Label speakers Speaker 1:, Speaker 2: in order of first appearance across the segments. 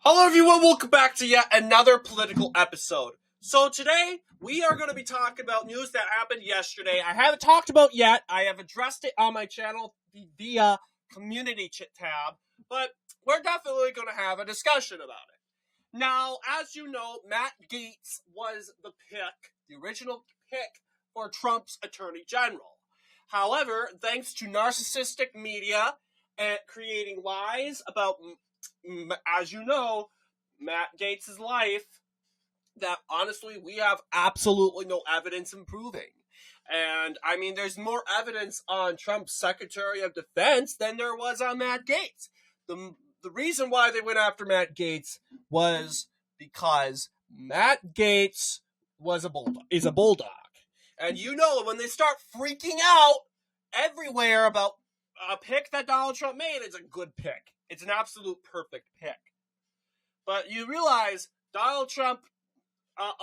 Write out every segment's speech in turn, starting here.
Speaker 1: Hello everyone, welcome back to yet another political episode. So today, we are going to be talking about news that happened yesterday. I haven't talked about yet. I have addressed it on my channel via community tab, but we're definitely going to have a discussion about it. Now, as you know, Matt Gaetz was the original pick for Trump's Attorney General. However, thanks to narcissistic media and creating lies about, as you know, Matt Gaetz' life, that honestly we have absolutely no evidence in proving. And I mean, there's more evidence on Trump's Secretary of Defense than there was on Matt Gaetz. The reason why they went after Matt Gaetz was because Matt Gaetz is a bulldog. And you know, when they start freaking out everywhere about a pick that Donald Trump made, it's a good pick. It's an absolute perfect pick. But you realize Donald Trump,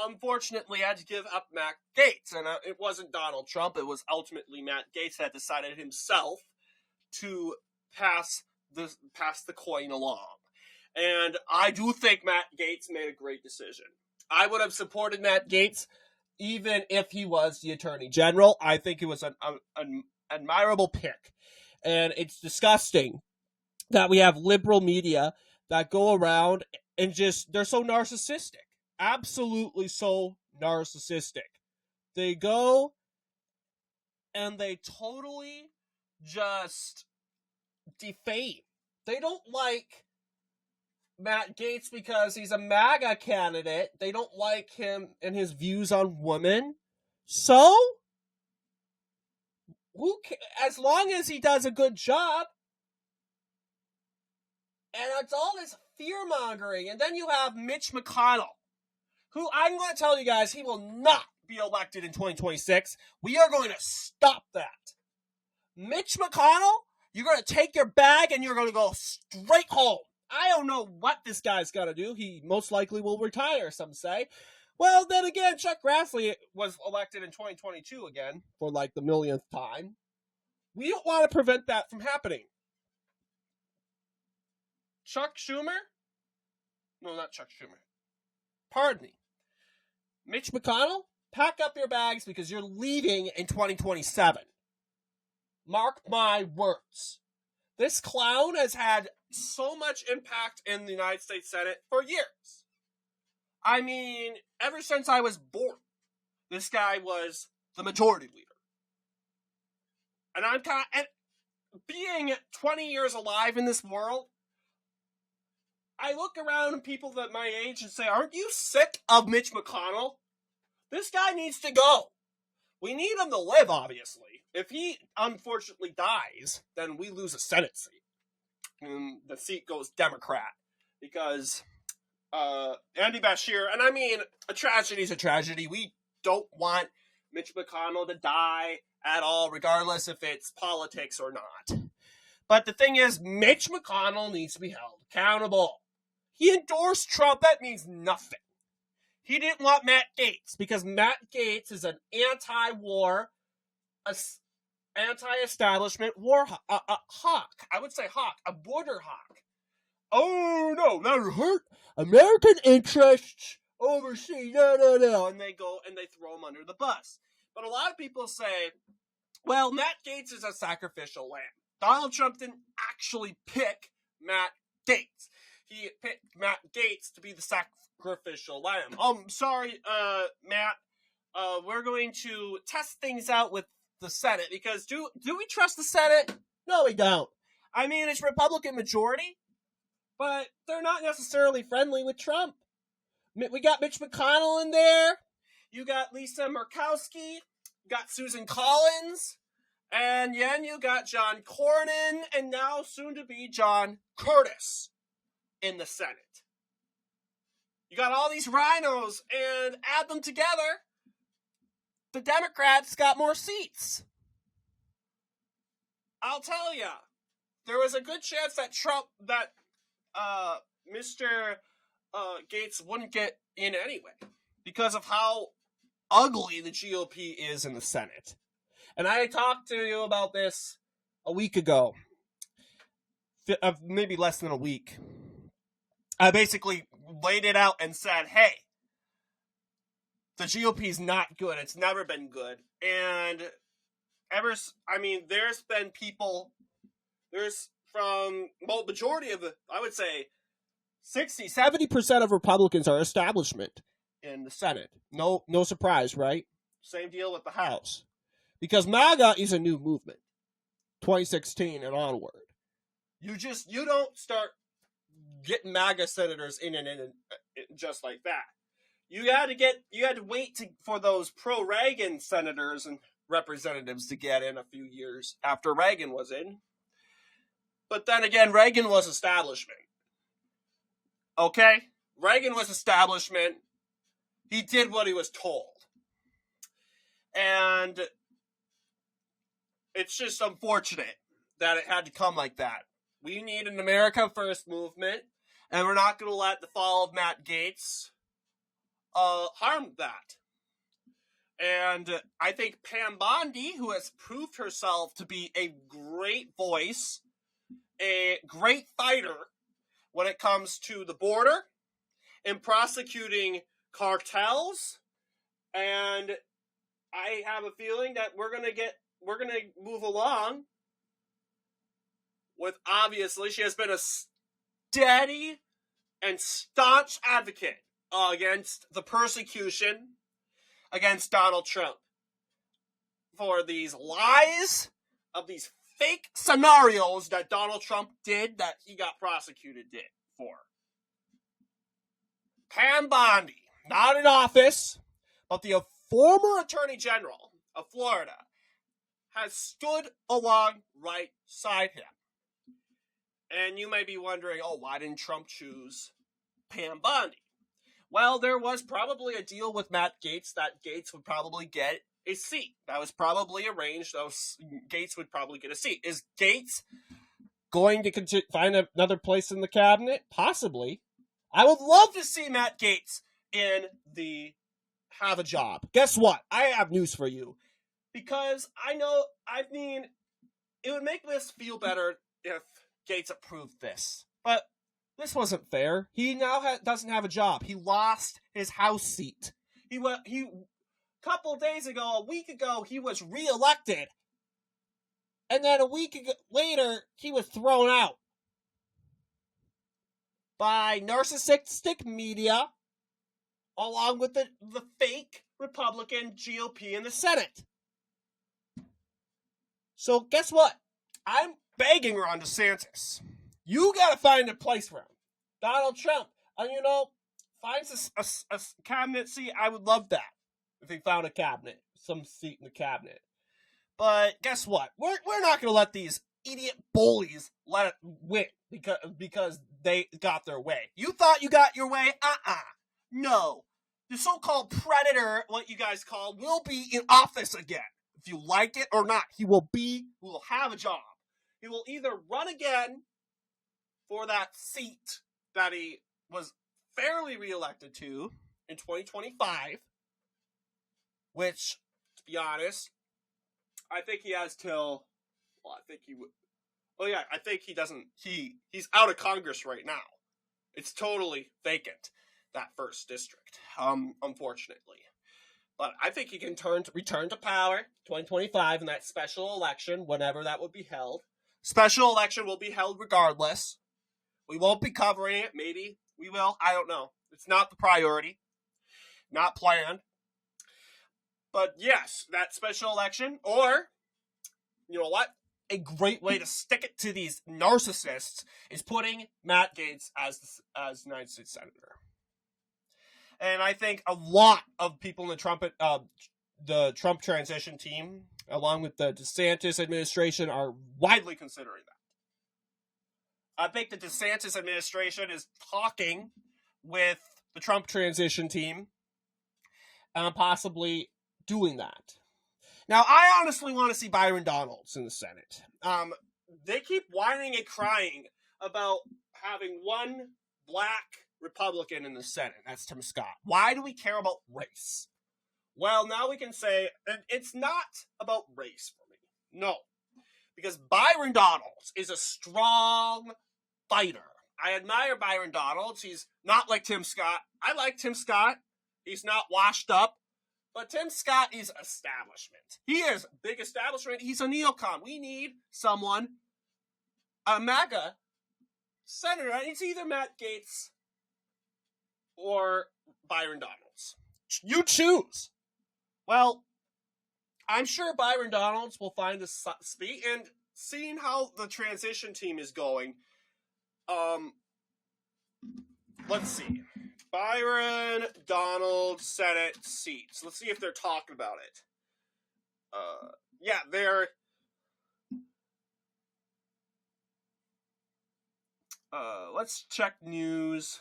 Speaker 1: unfortunately, had to give up Matt Gaetz. And it wasn't Donald Trump. It was ultimately Matt Gaetz that decided himself to pass the coin along. And I do think Matt Gaetz made a great decision. I would have supported Matt Gaetz even if he was the Attorney General. I think it was an admirable pick. And it's disgusting that we have liberal media that go around and they're so narcissistic. Absolutely so narcissistic. They go and they totally just defame. They don't like Matt Gaetz because he's a MAGA candidate. They don't like him and his views on women. So, as long as he does a good job, and it's all this fear-mongering. And then you have Mitch McConnell, who I'm going to tell you guys, he will not be elected in 2026. We are going to stop that. Mitch McConnell, you're going to take your bag and you're going to go straight home. I don't know what this guy's got to do. He most likely will retire, some say. Well, then again, Chuck Grassley was elected in 2022 again for like the millionth time. We don't want to prevent that from happening. Chuck Schumer? No, not Chuck Schumer. Pardon me. Mitch McConnell, pack up your bags because you're leaving in 2027. Mark my words. This clown has had so much impact in the United States Senate for years. I mean, ever since I was born, this guy was the majority leader. And I'm being 20 years alive in this world, I look around at people that my age and say, aren't you sick of Mitch McConnell? This guy needs to go. We need him to live, obviously. If he unfortunately dies, then we lose a Senate seat. And the seat goes Democrat. Because Andy Bashir, and I mean, a tragedy is a tragedy. We don't want Mitch McConnell to die at all, regardless if it's politics or not. But the thing is, Mitch McConnell needs to be held accountable. He endorsed Trump. That means nothing. He didn't want Matt Gaetz because Matt Gaetz is an anti-war, anti-establishment war hawk. I would say hawk, a border hawk. Oh, no, that hurt American interests overseas. No. And they go and they throw him under the bus. But a lot of people say, well, Matt Gaetz is a sacrificial lamb. Donald Trump didn't actually pick Matt Gaetz. He picked Matt Gaetz to be the sacrificial lamb. Sorry, Matt. We're going to test things out with the Senate because do we trust the Senate? No, we don't. I mean, it's Republican majority, but they're not necessarily friendly with Trump. We got Mitch McConnell in there. You got Lisa Murkowski. You got Susan Collins. And then you got John Cornyn, and now soon to be John Curtis in the Senate. You got all these rhinos, and add them together, the Democrats got more seats. I'll tell ya, there was a good chance that Mr. Gaetz wouldn't get in anyway, because of how ugly the GOP is in the Senate. And I talked to you about this a week ago, maybe less than a week. I basically laid it out and said, hey, the GOP is not good. It's never been good. And there's been people, from majority of, I would say, 60-70% of Republicans are establishment in the Senate. No surprise, right? Same deal with the House. Because MAGA is a new movement, 2016 and onward. You don't start getting MAGA senators in just like that. You had to wait for those pro-Reagan senators and representatives to get in a few years after Reagan was in. But then again, Reagan was establishment. Okay? Reagan was establishment. He did what he was told. And it's just unfortunate that it had to come like that. We need an America First movement, and we're not going to let the fall of Matt Gaetz harm that. And I think Pam Bondi, who has proved herself to be a great voice, a great fighter when it comes to the border and prosecuting cartels, and I have a feeling that we're gonna move along with, obviously, she has been a steady and staunch advocate against the persecution against Donald Trump for these lies of these fake scenarios that Donald Trump did that he got prosecuted for. Pam Bondi, not in office, but the former Attorney General of Florida, has stood along right side him. And you may be wondering, why didn't Trump choose Pam Bondi? Well, there was probably a deal with Matt Gaetz that Gaetz would probably get a seat. That was probably arranged. Gaetz would probably get a seat. Is Gaetz going to find another place in the cabinet? Possibly. I would love to see Matt Gaetz have a job. Guess what? I have news for you. Because it would make this feel better if Gaetz approved this. But this wasn't fair. He now doesn't have a job. He lost his House seat. A week ago, he was reelected. And then a week later, he was thrown out by narcissistic media, along with the fake Republican GOP in the Senate. So guess what? I'm begging Ron DeSantis. You gotta find a place for him. Donald Trump, finds a cabinet seat. I would love that if he found some seat in the cabinet. But guess what? We're not gonna let these idiot bullies let it win because they got their way. You thought you got your way? No. The so-called predator, what you guys call, will be in office again. If you like it or not, he will have a job. He will either run again for that seat that he was fairly reelected to in 2025, which, to be honest, I think he has till, I think he doesn't, he's out of Congress right now. It's totally vacant, that first district, unfortunately. But I think he can return to power 2025 in that special election, whenever that would be held. Special election will be held regardless. We won't be covering it. Maybe we will. I don't know. It's not the priority. Not planned. But yes, that special election, or, you know what? A great way to stick it to these narcissists is putting Matt Gaetz as United States Senator. And I think a lot of people in the Trump transition team, along with the DeSantis administration, are widely considering that. I think the DeSantis administration is talking with the Trump transition team, possibly doing that. Now, I honestly want to see Byron Donalds in the Senate. They keep whining and crying about having one black Republican in the Senate. That's Tim Scott. Why do we care about race? Well, now we can say, and it's not about race for me. No. Because Byron Donalds is a strong fighter. I admire Byron Donalds. He's not like Tim Scott. I like Tim Scott. He's not washed up. But Tim Scott is establishment. He is big establishment. He's a neocon. We need someone, a MAGA senator. It's either Matt Gaetz or Byron Donalds. You choose. Well, I'm sure Byron Donalds will find a seat, and seeing how the transition team is going, let's see. Byron Donalds Senate seats. Let's see if they're talking about it. Yeah, they're... let's check news.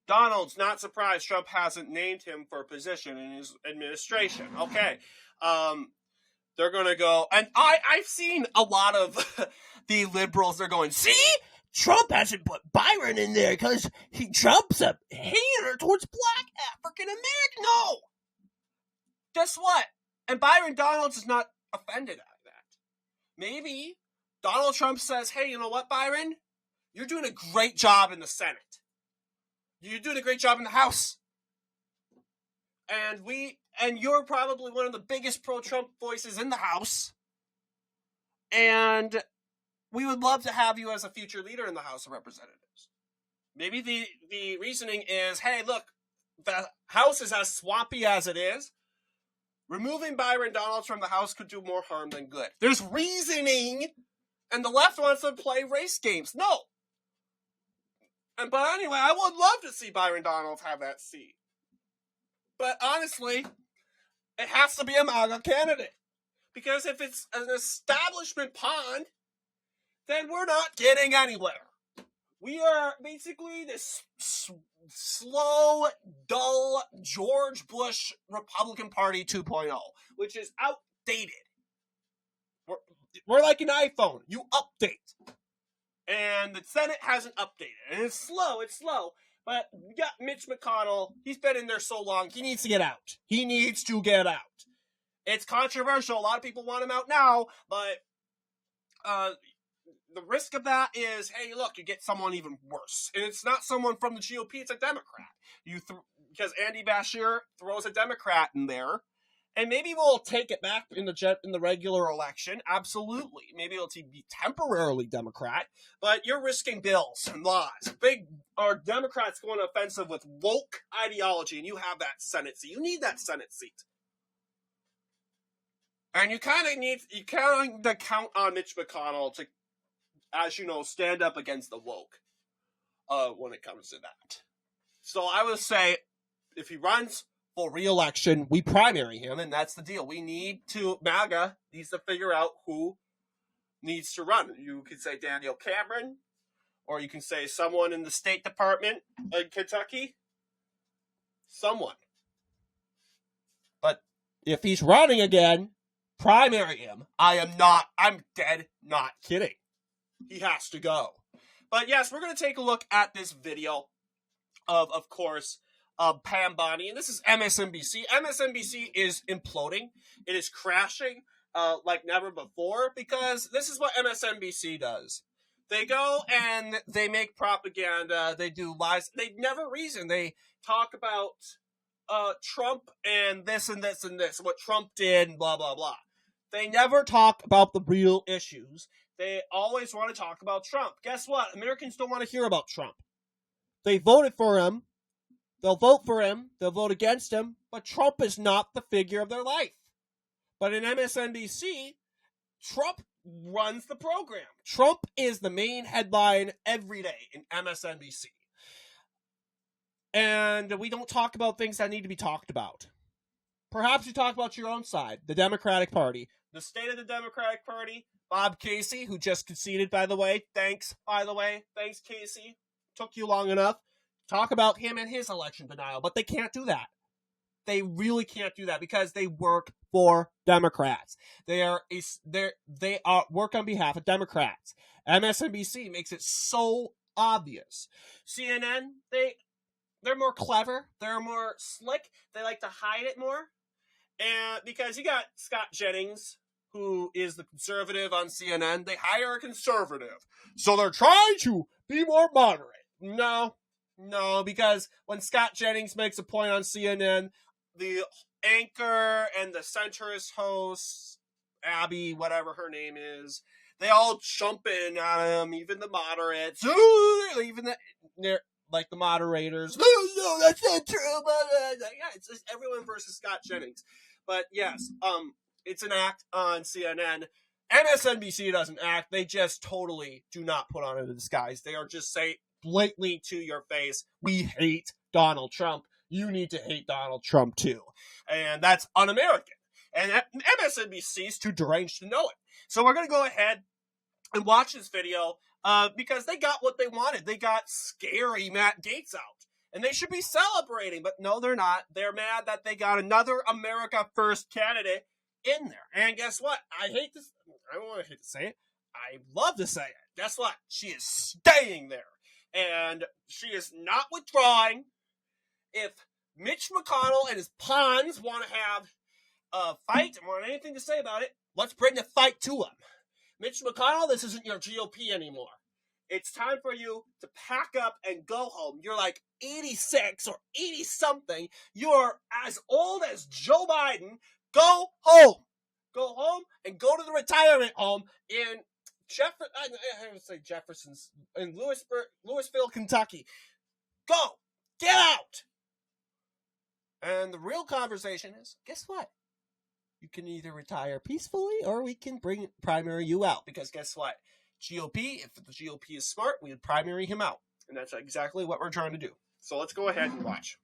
Speaker 1: Donald's not surprised Trump hasn't named him for a position in his administration. Okay. They're going to go... And I've seen a lot of the liberals, they're going, see? Trump hasn't put Byron in there because Trump's a hater towards black African American. No! Guess what? And Byron Donalds is not offended at that. Maybe Donald Trump says, hey, you know what, Byron? You're doing a great job in the Senate. You're doing a great job in the House. And you're probably one of the biggest pro-Trump voices in the House. And we would love to have you as a future leader in the House of Representatives. Maybe the reasoning is, hey, look, the House is as swampy as it is. Removing Byron Donalds from the House could do more harm than good. There's reasoning, and the left wants to play race games. No. But anyway, I would love to see Byron Donalds have that seat. But honestly, it has to be a MAGA candidate. Because if it's an establishment pond, then we're not getting anywhere. We are basically this slow, dull George Bush Republican Party 2.0, which is outdated. We're like an iPhone. You update. And the Senate hasn't updated. And it's slow. But we got Mitch McConnell. He's been in there so long. He needs to get out. It's controversial. A lot of people want him out now. But the risk of that is, hey, look, you get someone even worse. And it's not someone from the GOP. It's a Democrat. Because Andy Bashir throws a Democrat in there. And maybe we'll take it back in the regular election. Absolutely. Maybe it'll be temporarily Democrat. But you're risking bills and laws. Democrats going offensive with woke ideology, and you have that Senate seat. You need that Senate seat. And you kind of count on Mitch McConnell to, as you know, stand up against the woke when it comes to that. So I would say, if he runs for re-election, we primary him, and that's the deal. MAGA needs to figure out who needs to run. You could say Daniel Cameron, or you can say someone in the State Department in Kentucky. Someone. But if he's running again, primary him. I'm dead not kidding. He has to go. But yes, we're going to take a look at this video of course, Pam Bondi, and this is MSNBC. MSNBC is imploding. It is crashing like never before, because this is what MSNBC does. They go and they make propaganda. They do lies. They never reason. They talk about Trump and this and this and this, what Trump did, and blah, blah, blah. They never talk about the real issues. They always want to talk about Trump. Guess what? Americans don't want to hear about Trump. They voted for him. They'll vote for him. They'll vote against him. But Trump is not the figure of their life. But in MSNBC, Trump runs the program. Trump is the main headline every day in MSNBC. And we don't talk about things that need to be talked about. Perhaps you talk about your own side, the Democratic Party. The state of the Democratic Party, Bob Casey, who just conceded, by the way. Thanks, Casey. Took you long enough. Talk about him and his election denial, but they can't do that. They really can't do that because they work for Democrats. They work on behalf of Democrats. MSNBC makes it so obvious. CNN, they're more clever. They're more slick. They like to hide it more. And because you got Scott Jennings, who is the conservative on CNN, they hire a conservative. So they're trying to be more moderate. No, because when Scott Jennings makes a point on CNN, the anchor and the centrist host, Abby, whatever her name is, they all jump in on him, even the moderates, even the moderators. No, that's not true. Yeah, it's just everyone versus Scott Jennings. But yes, it's an act on CNN. MSNBC doesn't act. They just totally do not put on a disguise. They are just saying blatantly to your face, we hate Donald Trump. You need to hate Donald Trump too. And that's un-American. And MSNBC is too deranged to know it. So we're going to go ahead and watch this video because they got what they wanted. They got scary Matt Gaetz out. And they should be celebrating, but no, they're not. They're mad that they got another America First candidate in there. And guess what? I don't want to hate to say it. I love to say it. Guess what? She is staying there. And she is not withdrawing. If Mitch McConnell and his pawns want to have a fight and want anything to say about it, let's bring the fight to them. Mitch McConnell, this isn't your GOP anymore. It's time for you to pack up and go home. You're like 86 or 80-something. You're as old as Joe Biden. Go home. Go home and go to the retirement home in Jefferson's in Louisville, Kentucky. Go. Get out. And the real conversation is, guess what? You can either retire peacefully or we can primary you out. Because guess what? GOP, if the GOP is smart, we would primary him out. And that's exactly what we're trying to do. So let's go ahead and watch.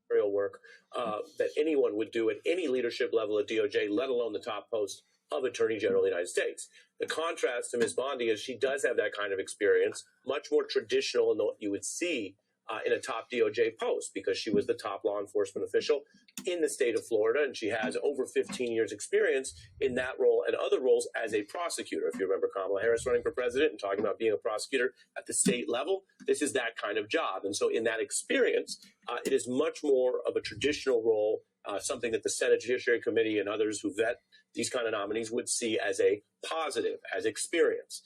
Speaker 2: Real work that anyone would do at any leadership level at DOJ, let alone the top post of Attorney General of the United States. The contrast to Ms. Bondi is she does have that kind of experience, much more traditional than what you would see in a top DOJ post, because she was the top law enforcement official in the state of Florida, and she has over 15 years experience in that role and other roles as a prosecutor. If you remember Kamala Harris running for president and talking about being a prosecutor at the state level, this is that kind of job. And so in that experience, it is much more of a traditional role, something that the Senate Judiciary Committee and others who vet these kind of nominees would see as a positive, as experience.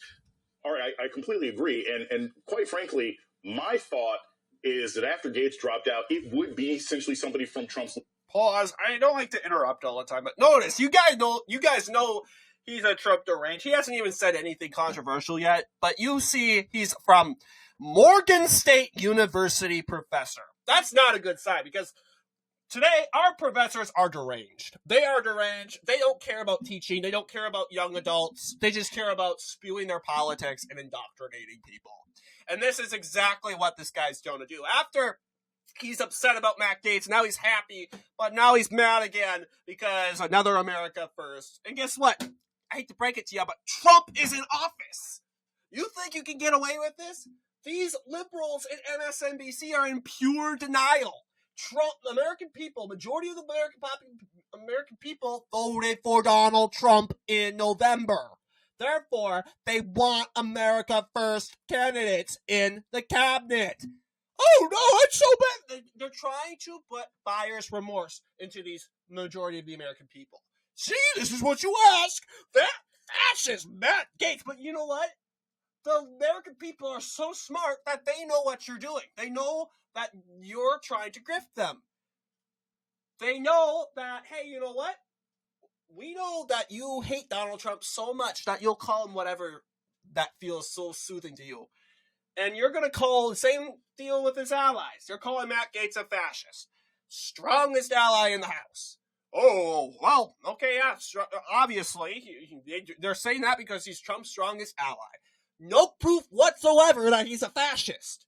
Speaker 3: All right, I completely agree. And quite frankly, my thought is that after Gaetz dropped out, it would be essentially somebody from Trump's.
Speaker 1: Pause. I don't like to interrupt all the time, but notice, you guys know he's a Trump deranged. He hasn't even said anything controversial yet, but you see he's from Morgan State University professor. That's not a good sign, because today our professors are deranged. They are deranged. They don't care about teaching. They don't care about young adults. They just care about spewing their politics and indoctrinating people. And this is exactly what this guy's going to do. After he's upset about Matt Gaetz, now he's happy, but now he's mad again because another America First. And guess what? I hate to break it to you, but Trump is in office. You think you can get away with this? These liberals at MSNBC are in pure denial. Trump, American people, majority of the American people voted for Donald Trump in November. Therefore, they want America First candidates in the cabinet. Oh, no, it's so bad. They're trying to put buyer's remorse into these majority of the American people. See, this is what you ask. That fascist Matt Gaetz. But you know what? The American people are so smart that they know what you're doing. They know that you're trying to grift them. They know that, hey, you know what? We know that you hate Donald Trump so much that you'll call him whatever that feels so soothing to you. And you're going to call the same deal with his allies. You're calling Matt Gaetz a fascist. Strongest ally in the House. Oh, well, okay, yeah, obviously. They're saying that because he's Trump's strongest ally. No proof whatsoever that he's a fascist.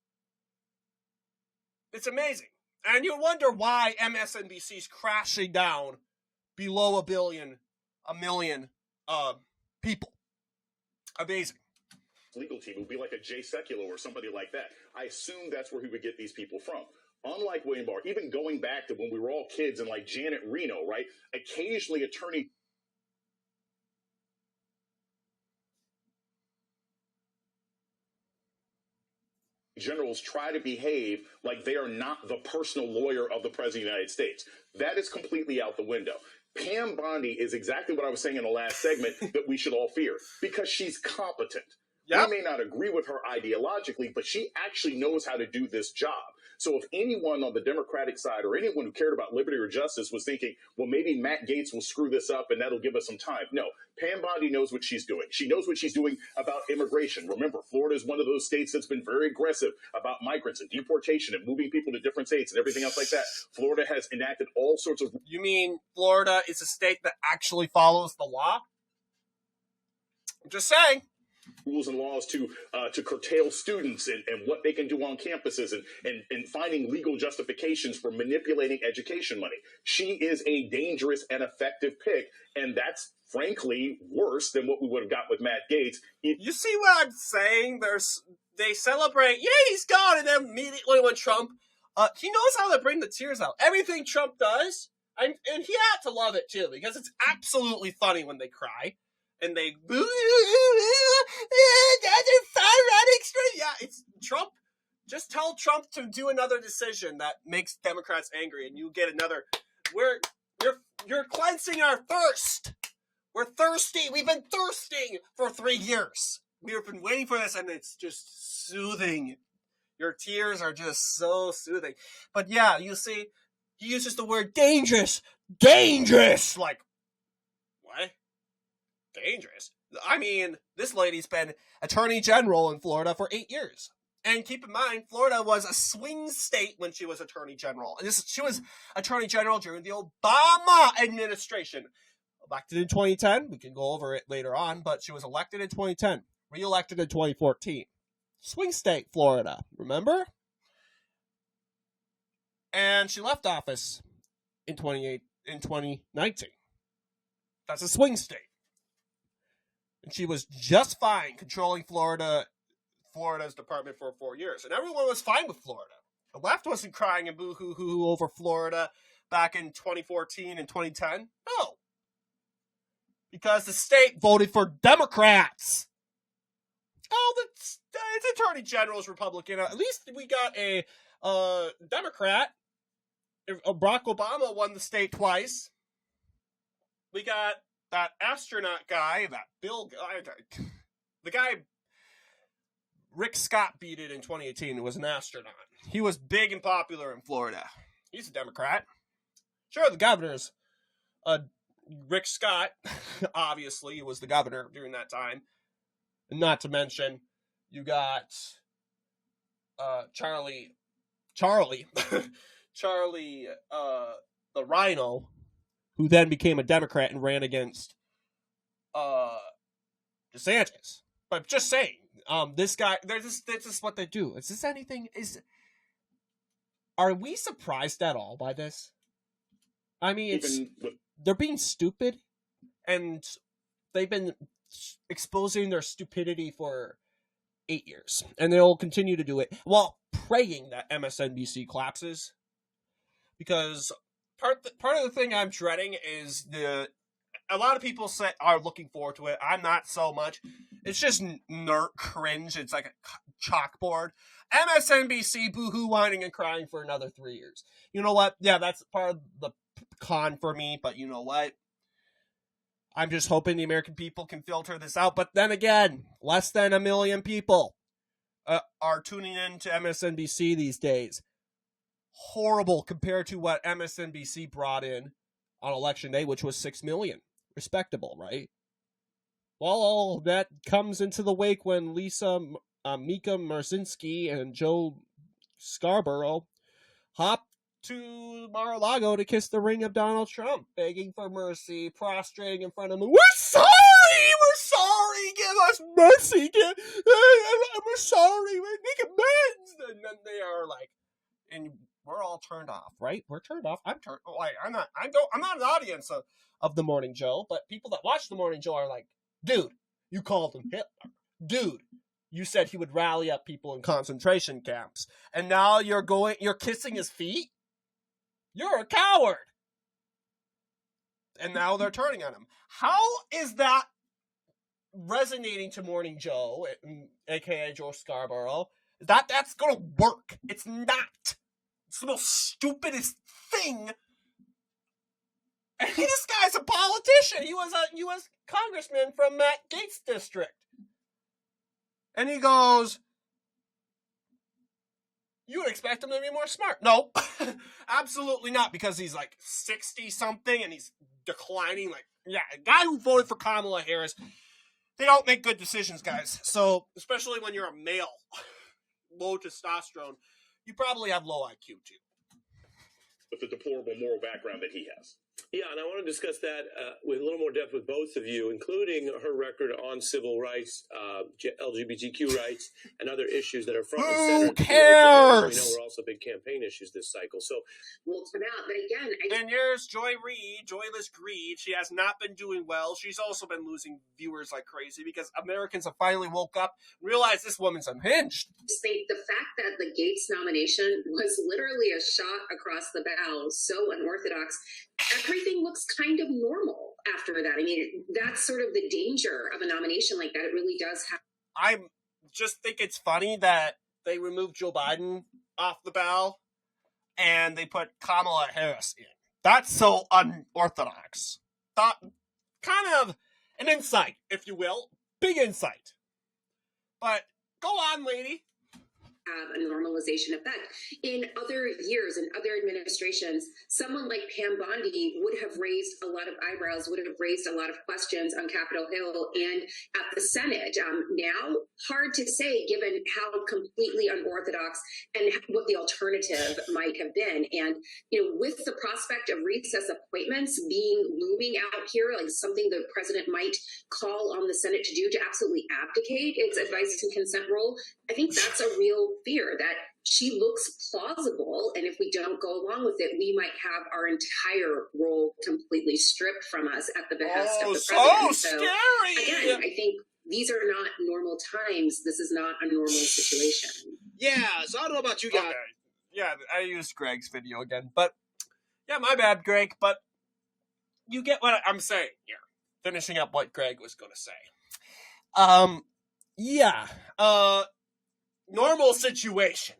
Speaker 1: It's amazing. And you wonder why MSNBC's crashing down below a million people. Amazing.
Speaker 3: Legal team would be like a Jay Sekulow or somebody like that. I assume that's where he would get these people from. Unlike William Barr, even going back to when we were all kids and like Janet Reno, right? Occasionally attorney generals try to behave like they are not the personal lawyer of the President of the United States. That is completely out the window. Pam Bondi is exactly what I was saying in the last segment that we should all fear, because she's competent.
Speaker 1: Yep.
Speaker 3: We may not agree with her ideologically, but she actually knows how to do this job. So if anyone on the Democratic side or anyone who cared about liberty or justice was thinking, well, maybe Matt Gaetz will screw this up and that'll give us some time. No, Pam Bondi knows what she's doing. She knows what she's doing about immigration. Remember, Florida is one of those states that's been very aggressive about migrants and deportation and moving people to different states and everything else like that. Florida has enacted all sorts of...
Speaker 1: You mean Florida is a state that actually follows the law? I'm just saying.
Speaker 3: Rules and laws to curtail students and what they can do on campuses and finding legal justifications for manipulating education money. She is a dangerous and effective pick, and that's frankly worse than what we would have got with Matt Gaetz.
Speaker 1: You see what I'm saying? They celebrate, yay, he's gone, and then immediately when Trump, he knows how to bring the tears out. Everything Trump does, and he had to love it too, because it's absolutely funny when they cry. And they yeah, it's Trump. Just tell Trump to do another decision that makes Democrats angry, and you get another. You're cleansing our thirst. We're thirsty. We've been thirsting for 3 years. We've been waiting for this, and it's just soothing. Your tears are just so soothing. But yeah, you see, he uses the word dangerous. Dangerous! Like, what? Dangerous? I mean, this lady's been Attorney General in Florida for 8 years. And keep in mind, Florida was a swing state when she was Attorney General. She was Attorney General during the Obama administration. Elected in 2010. We can go over it later on, but she was elected in 2010. Re-elected in 2014. Swing state, Florida. Remember? And she left office in 2019. That's a swing state. And she was just fine controlling Florida's department for 4 years. And everyone was fine with Florida. The left wasn't crying and boo-hoo-hoo over Florida back in 2014 and 2010. No. Because the state voted for Democrats. Oh, its Attorney General's Republican. At least we got a Democrat. Barack Obama won the state twice. We got that astronaut guy, the guy, Rick Scott beat it in 2018. It was an astronaut. He was big and popular in Florida. He's a Democrat. Sure, the governor's Rick Scott. Obviously, he was the governor during that time. And not to mention, you got Charlie, the Rhino, who then became a Democrat and ran against DeSantis. But just saying, this guy, this is what they do. Is this anything? Are we surprised at all by this? I mean, they're being stupid, and they've been exposing their stupidity for 8 years, and they'll continue to do it while praying that MSNBC collapses. Because part of the thing I'm dreading is a lot of people are looking forward to it. I'm not so much. It's just nerd cringe. It's like a chalkboard. MSNBC boohoo whining and crying for another 3 years. You know what? Yeah, that's part of the con for me, but you know what? I'm just hoping the American people can filter this out. But then again, less than 1 million people are tuning in to MSNBC these days. Horrible compared to what MSNBC brought in on election day, which was 6 million. Respectable, right? Well, all that comes into the wake when Mika Marcinski and Joe Scarborough hop to Mar-a-Lago to kiss the ring of Donald Trump, begging for mercy, prostrating in front of him. We're sorry! Give us mercy! We're sorry! We make amends! And then they are like, and we're all turned off, right? We're turned off. I'm turned. Like, I'm not an audience of the Morning Joe, but people that watch the Morning Joe are like, dude, you called him Hitler. Dude, you said he would rally up people in concentration camps, and now you're kissing his feet? You're a coward. And now they're turning on him. How is that resonating to Morning Joe, aka Joe Scarborough? That's gonna work. It's not. It's the most stupidest thing. And this guy's a politician. He was a U.S. congressman from Matt Gaetz' district. And he goes, you would expect him to be more smart. No, absolutely not, because he's like 60-something and he's declining. Like, yeah, a guy who voted for Kamala Harris, they don't make good decisions, guys. So, especially when you're a male, low testosterone, you probably have low IQ too.
Speaker 3: With the deplorable moral background that he has.
Speaker 2: Yeah, and I want to discuss that with a little more depth with both of you, including her record on civil rights, LGBTQ rights, and other issues that are front and center.
Speaker 1: Who cares?
Speaker 2: We know we're also big campaign issues this cycle. So
Speaker 4: we'll come out. But again,
Speaker 1: and here's Joy Reid, Joyless Greed. She has not been doing well. She's also been losing viewers like crazy because Americans have finally woke up and realized this woman's unhinged.
Speaker 4: think the fact that the Gates nomination was literally a shot across the bow, so unorthodox, everything looks kind of normal after that. I mean, that's sort of the danger of a nomination like that. It really does have.
Speaker 1: I just think it's funny that they removed Joe Biden off the ballot and they put Kamala Harris in. That's so unorthodox. Kind of an insight, if you will. Big insight. But go on, lady.
Speaker 4: Have a normalization effect. In other years, in other administrations, someone like Pam Bondi would have raised a lot of eyebrows, would have raised a lot of questions on Capitol Hill and at the Senate. Now, hard to say given how completely unorthodox and what the alternative might have been. And, with the prospect of recess appointments looming out here, like something the president might call on the Senate to do to absolutely abdicate its advice and consent role, I think that's a real fear that she looks plausible, and if we don't go along with it, we might have our entire role completely stripped from us at the behest of the president.
Speaker 1: So scary!
Speaker 4: Again, I think these are not normal times. This is not a normal situation.
Speaker 5: Yeah, so I don't know about you guys.
Speaker 1: Okay. Yeah, I used Greg's video again, but yeah, my bad, Greg, but you get what I'm saying here. Finishing up what Greg was going to say. Normal situation.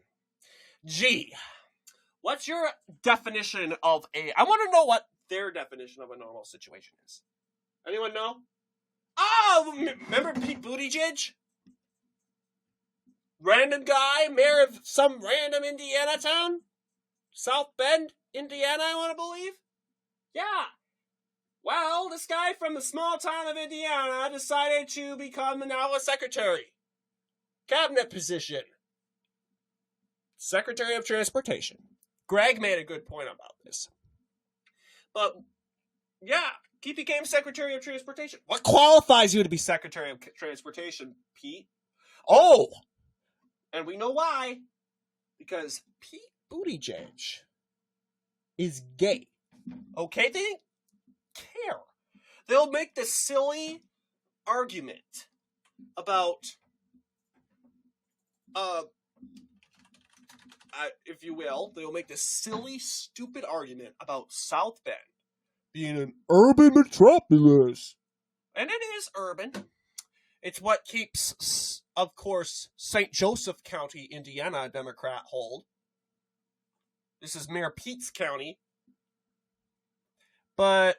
Speaker 1: Gee, what's your definition of I want to know what their definition of a normal situation is. Anyone know? Oh, remember Pete Buttigieg? Random guy, mayor of some random Indiana town? South Bend, Indiana, I want to believe? Yeah. Well, this guy from the small town of Indiana decided to become now a secretary. Cabinet position. Secretary of Transportation. Greg made a good point about this. But, yeah, he became Secretary of Transportation. What qualifies you to be Secretary of Transportation, Pete? Oh! And we know why. Because Pete Buttigieg is gay. Okay? They didn't care. They'll make this silly argument about if you will, they'll make this silly, stupid argument about South Bend being an urban metropolis. And it is urban. It's what keeps, of course, St. Joseph County, Indiana, a Democrat hold. This is Mayor Pete's county. But,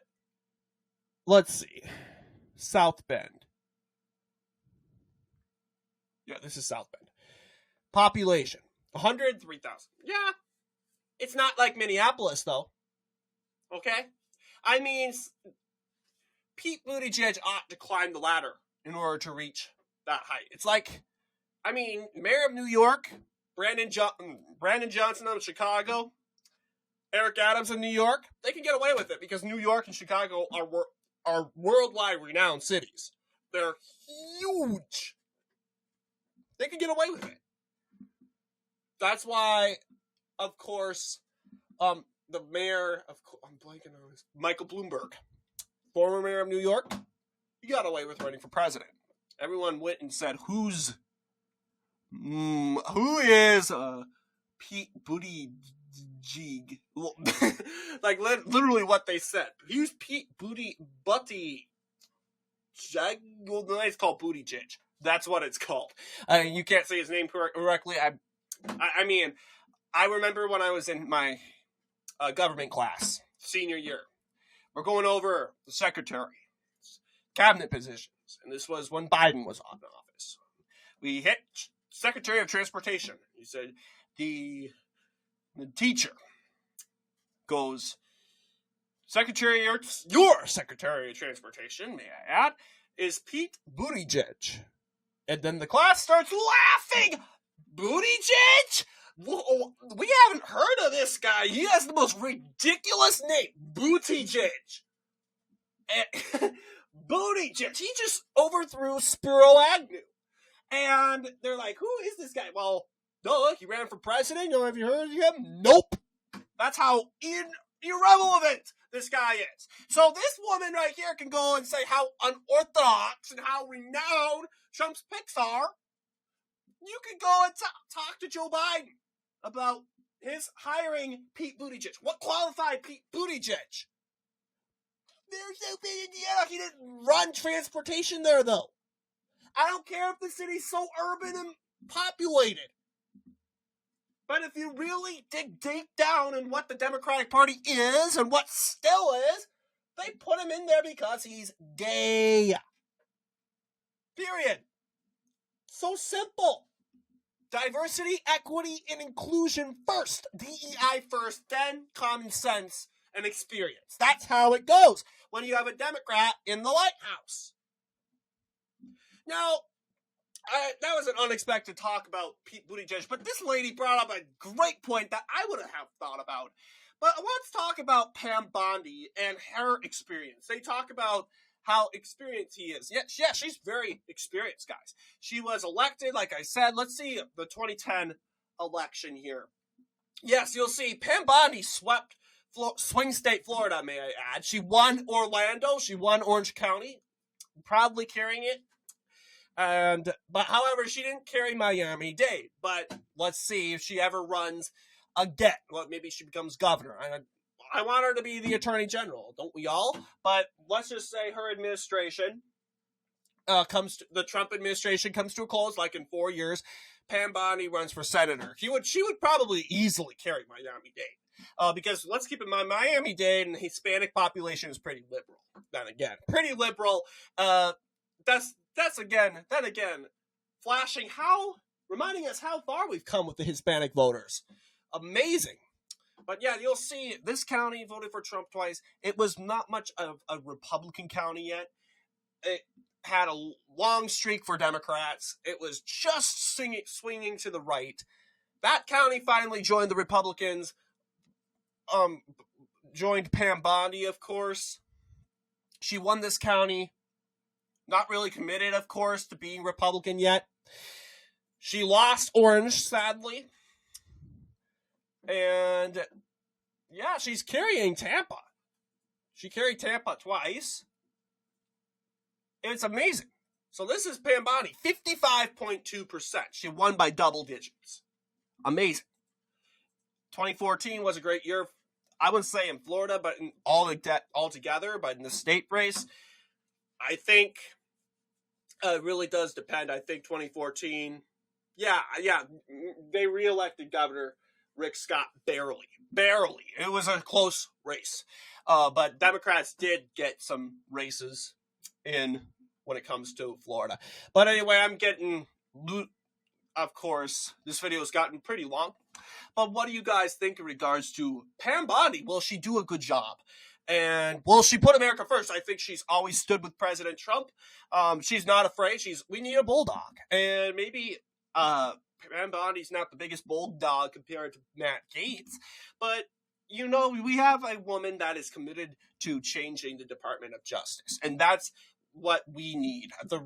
Speaker 1: let's see. South Bend. Yeah, this is South Bend. Population. 103,000. Yeah. It's not like Minneapolis, though. Okay? I mean, Pete Buttigieg ought to climb the ladder in order to reach that height. It's like, I mean, Mayor of New York, Brandon Johnson of Chicago, Eric Adams of New York, they can get away with it because New York and Chicago are worldwide renowned cities. They're huge. They can get away with it. That's why, of course, the mayor of I'm blanking on this, Michael Bloomberg, former mayor of New York, he got away with running for president. Everyone went and said, who is Pete Buttigieg? Like literally what they said. Who's Pete Buttigieg? Well, it's called Buttigieg. That's what it's called. You can't say his name correctly. I mean, I remember when I was in my government class, senior year. We're going over the secretary, cabinet positions, and this was when Biden was in office. we hit Secretary of Transportation. He said, the teacher goes, your Secretary of Transportation, may I add, is Pete Buttigieg. And then the class starts laughing. Buttigieg? We haven't heard of this guy. He has the most ridiculous name. Buttigieg. Buttigieg. He just overthrew Spiro Agnew. And they're like, who is this guy? Well, duh, he ran for president. Have you heard of him? Nope. That's how irrelevant this guy is. So this woman right here can go and say how unorthodox and how renowned Trump's picks are. You can go and talk to Joe Biden about his hiring Pete Buttigieg. What qualified Pete Buttigieg? There's no big deal. He didn't run transportation there, though. I don't care if the city's so urban and populated. But if you really dig deep down in what the Democratic Party is and what still is, they put him in there because he's gay. Period. So simple. Diversity, equity, and inclusion first. DEI first, then common sense and experience. That's how it goes when you have a Democrat in the White House. Now, that was an unexpected talk about Pete Buttigieg, but this lady brought up a great point that I wouldn't have thought about. But let's talk about Pam Bondi and her experience. They talk about how experienced he is. Yeah, she's very experienced, guys. She was elected, like I said. Let's see the 2010 election here. Yes, you'll see Pam Bondi swept swing state Florida, may I add. She won Orlando. She won Orange County, proudly carrying it. But however, she didn't carry Miami-Dade. But let's see if she ever runs again. Well, maybe she becomes governor. I want her to be the attorney general, don't we all? But let's just say her administration the Trump administration comes to a close, like in 4 years. Pam Bondi runs for senator. She would probably easily carry Miami-Dade. Because let's keep in mind, Miami-Dade and the Hispanic population is pretty liberal. Then again, pretty liberal. That's again, reminding us how far we've come with the Hispanic voters. Amazing. But yeah, you'll see this county voted for Trump twice. It was not much of a Republican county yet. It had a long streak for Democrats. It was just swinging to the right. That county finally joined the Republicans. Joined Pam Bondi, of course. She won this county. Not really committed, of course, to being Republican yet. She lost Orange, sadly. And, yeah, she's carrying Tampa. She carried Tampa twice. It's amazing. So this is Pam Bondi, 55.2%. She won by double digits. Amazing. 2014 was a great year. I wouldn't say in Florida, but in altogether, but in the state race, I think it really does depend. I think 2014, yeah, they reelected Governor Rick Scott barely. It was a close race. But Democrats did get some races in when it comes to Florida. But anyway, of course, this video has gotten pretty long. But what do you guys think in regards to Pam Bondi? Will she do a good job? And will she put America first? I think she's always stood with President Trump. She's not afraid. We need a bulldog. And maybe Pam Bondi's not the biggest bulldog compared to Matt Gaetz. But, we have a woman that is committed to changing the Department of Justice. And that's what we need. The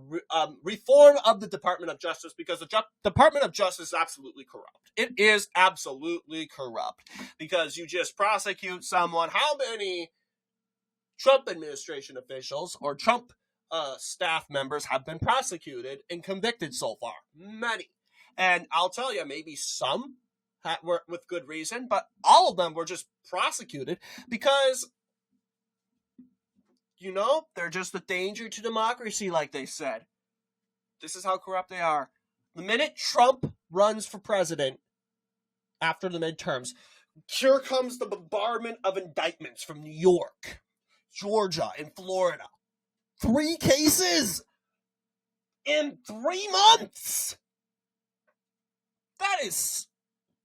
Speaker 1: reform of the Department of Justice, because the Department of Justice is absolutely corrupt. It is absolutely corrupt because you just prosecute someone. How many Trump administration officials or Trump staff members have been prosecuted and convicted so far? Many. And I'll tell you, maybe some were with good reason, but all of them were just prosecuted because they're just a danger to democracy, like they said. This is how corrupt they are. The minute Trump runs for president after the midterms, here comes the bombardment of indictments from New York, Georgia, and Florida. 3 cases in 3 months. That is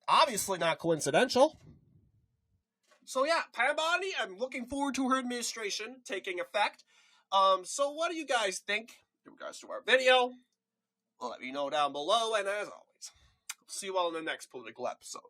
Speaker 1: obviously not coincidental. So yeah, Pam Bondi, I'm looking forward to her administration taking effect. So what do you guys think in regards to our video? Let me know down below, and as always, see you all in the next political episode.